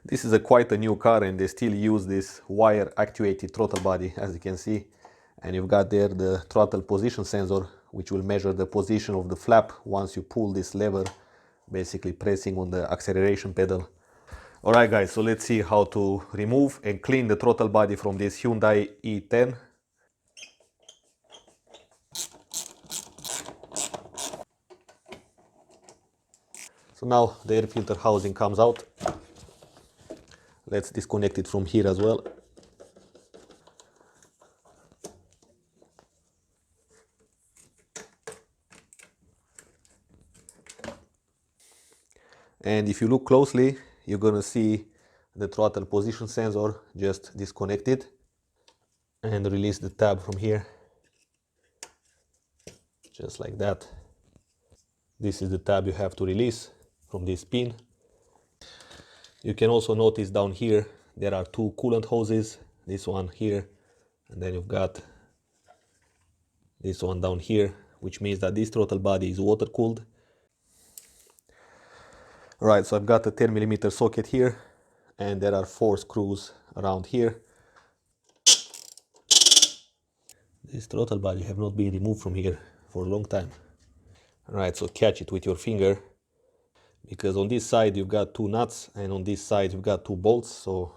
This is quite a new car, and they still use this wire actuated throttle body, as you can see. And you've got there the throttle position sensor, which will measure the position of the flap once you pull this lever, basically pressing on the acceleration pedal. Alright guys, so let's see how to remove and clean the throttle body from this Hyundai i10. So now the air filter housing comes out. Let's disconnect it from here as well. And if you look closely, you're gonna see the throttle position sensor just disconnected. And release the tab from here, just like that. This is the tab you have to release from this pin. You can also notice down here there are two coolant hoses, this one here, and then you've got this one down here, which means that this throttle body is water cooled. Alright, so I've got a 10mm socket here, and there are 4 screws around here. This throttle body have not been removed from here for a long time. Alright, so catch it with your finger, because on this side you've got 2 nuts and on this side you've got 2 bolts. So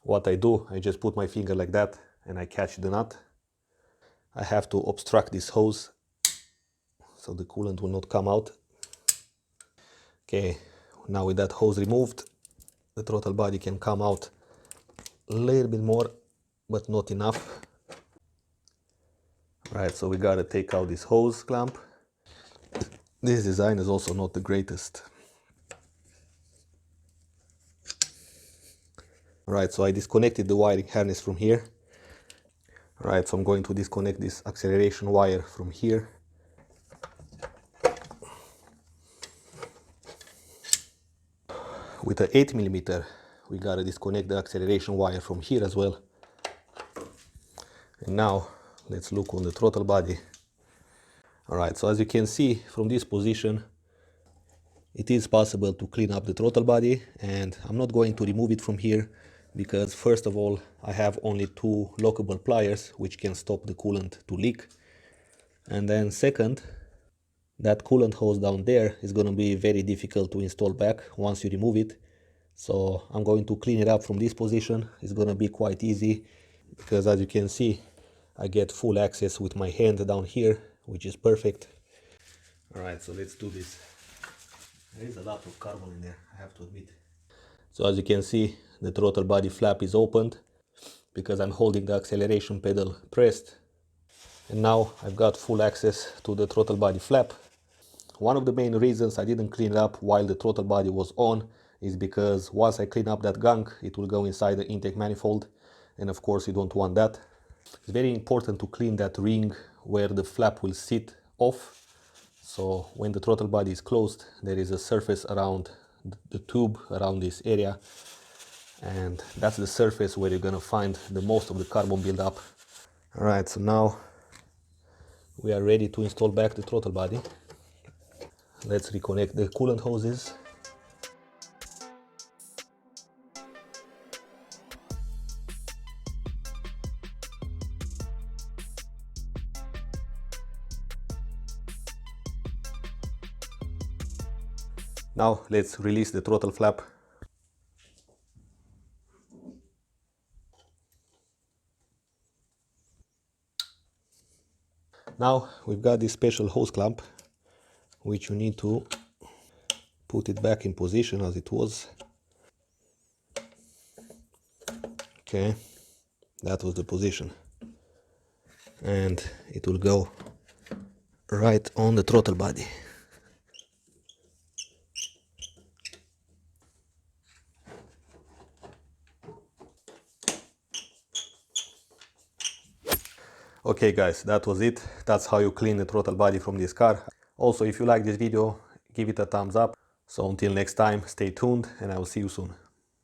what I do, I just put my finger like that and I catch the nut. I have to obstruct this hose so the coolant will not come out. Okay, now with that hose removed, the throttle body can come out a little bit more, but not enough. Right, so we gotta take out this hose clamp. This design is also not the greatest. Right, so I disconnected the wiring harness from here. Right, so I'm going to disconnect this acceleration wire from here. With a 8mm, we gotta disconnect the acceleration wire from here as well. And now let's look on the throttle body. Alright, so as you can see from this position, it is possible to clean up the throttle body, and I'm not going to remove it from here because first of all I have only 2 lockable pliers which can stop the coolant to leak, and then second, that coolant hose down there is going to be very difficult to install back once you remove it. So I'm going to clean it up from this position. It's going to be quite easy because as you can see I get full access with my hand down here, which is perfect. Alright, so let's do this. There is a lot of carbon in there, I have to admit. So as you can see, the throttle body flap is opened because I'm holding the acceleration pedal pressed. And now I've got full access to the throttle body flap. One of the main reasons I didn't clean it up while the throttle body was on is because once I clean up that gunk, it will go inside the intake manifold, and of course you don't want that. It's very important to clean that ring where the flap will sit off. So when the throttle body is closed, there is a surface around the tube, around this area, and that's the surface where you're gonna find the most of the carbon buildup. Alright, so now we are ready to install back the throttle body. Let's reconnect the coolant hoses. Now let's release the throttle flap. Now we've got this special hose clamp, which you need to put it back in position as it was. Okay, that was the position. And it will go right on the throttle body. Okay guys, that was it. That's how you clean the throttle body from this car. Also, if you like this video, give it a thumbs up. So until next time, stay tuned and I will see you soon.